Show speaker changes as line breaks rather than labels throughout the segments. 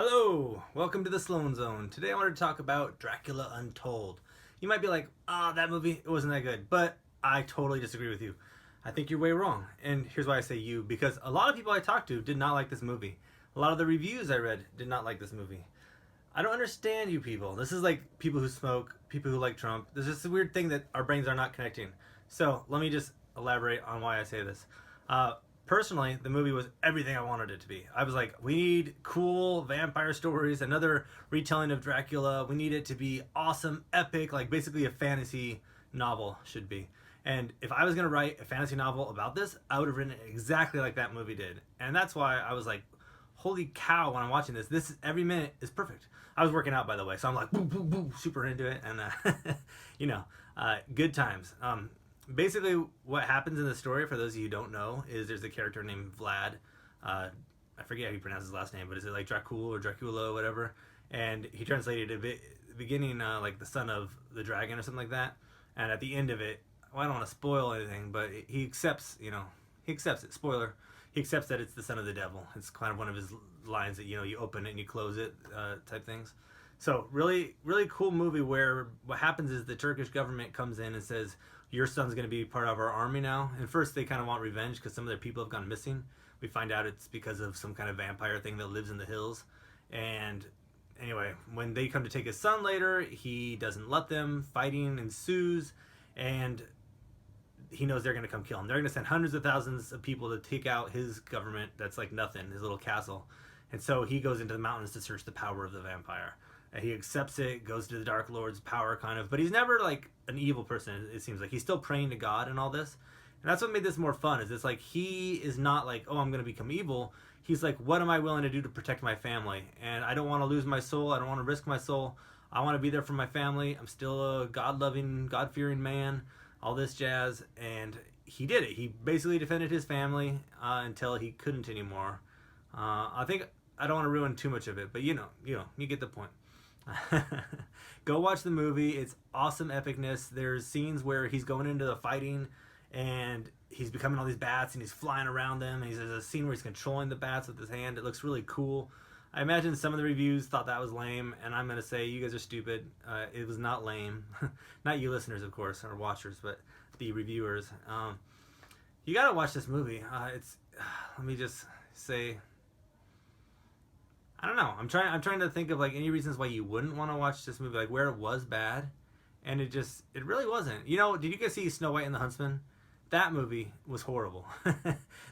Hello, welcome to the Sloan Zone. Today I wanted to talk about Dracula Untold. You might be like, that movie, it wasn't that good, but I totally disagree with you. I think you're way wrong, and here's why I say you, because a lot of people I talked to did not like this movie. A lot of the reviews I read did not like this movie. I don't understand you people. This is like people who smoke, people who like Trump. There's just a weird thing that our brains are not connecting. So let me just elaborate on why I say this. Uh, Personally, the movie was everything I wanted it to be. I was like, we need cool vampire stories, another retelling of Dracula. We need it to be awesome, epic, like basically a fantasy novel should be. And if I was going to write a fantasy novel about this, I would have written it exactly like that movie did. And that's why I was like, holy cow, when I'm watching this, every minute is perfect. I was working out, by the way, so I'm like, boom, boom, boom, super into it. And, good times. Basically, what happens in the story, for those of you who don't know, is there's a character named Vlad. I forget how you pronounce his last name, but is it like Dracula or Dracula, whatever? And he translated a bit, beginning like the son of the dragon or something like that. And at the end of it, well, I don't want to spoil anything, but he accepts, he accepts it. Spoiler. He accepts that it's the son of the devil. It's kind of one of his lines that, you open it and you close it type things. So really, really cool movie where what happens is the Turkish government comes in and says, your son's going to be part of our army now. And first they kind of want revenge because some of their people have gone missing. We find out it's because of some kind of vampire thing that lives in the hills. And anyway, when they come to take his son later, he doesn't let them. Fighting ensues. And he knows they're going to come kill him. They're going to send hundreds of thousands of people to take out his government that's like nothing, his little castle. And so he goes into the mountains to search the power of the vampire. And he accepts it, goes to the Dark Lord's power kind of, but he's never like an evil person, it seems like. He's still praying to God and all this. And that's what made this more fun, is it's like he is not like, oh, I'm going to become evil. He's like, what am I willing to do to protect my family? And I don't want to lose my soul. I don't want to risk my soul. I want to be there for my family. I'm still a God-loving, God-fearing man, all this jazz. And he did it. He basically defended his family until he couldn't anymore. I think I don't want to ruin too much of it, but you get the point. Go watch the movie. It's awesome epicness. There's scenes where he's going into the fighting and he's becoming all these bats and he's flying around them, and there's a scene where he's controlling the bats with his hand. It looks really cool. I imagine some of the reviews thought that was lame, and I'm going to say you guys are stupid. It was not lame. Not you listeners, of course, or watchers, but the reviewers. You gotta watch this movie. Let me just say, I don't know. I'm trying to think of like any reasons why you wouldn't want to watch this movie, like where it was bad, and it really wasn't. Did you guys see Snow White and the Huntsman? That movie was horrible.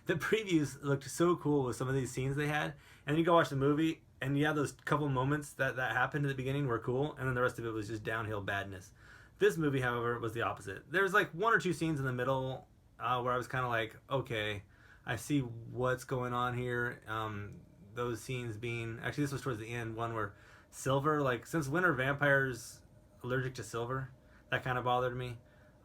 The previews looked so cool with some of these scenes they had, and then you go watch the movie, and yeah, those couple moments that happened at the beginning were cool, and then the rest of it was just downhill badness. This movie, however, was the opposite. There's like one or two scenes in the middle where I was kind of like, okay, I see what's going on here. Those scenes being, actually this was towards the end, one where silver, like, since when are vampires allergic to silver? That kind of bothered me.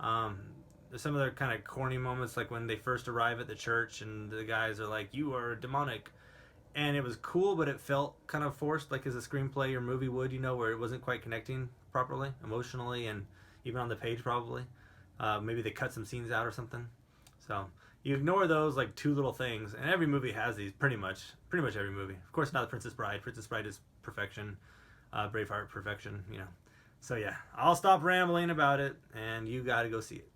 There's some of the kind of corny moments, like when they first arrive at the church and the guys are like, you are demonic, and it was cool, but it felt kind of forced, like as a screenplay or movie would, where it wasn't quite connecting properly emotionally and even on the page probably. Maybe they cut some scenes out or something. So you ignore those like two little things, and every movie has these, pretty much every movie. Of course, not The Princess Bride. Princess Bride is perfection. Braveheart, perfection. So yeah, I'll stop rambling about it, and you got to go see it.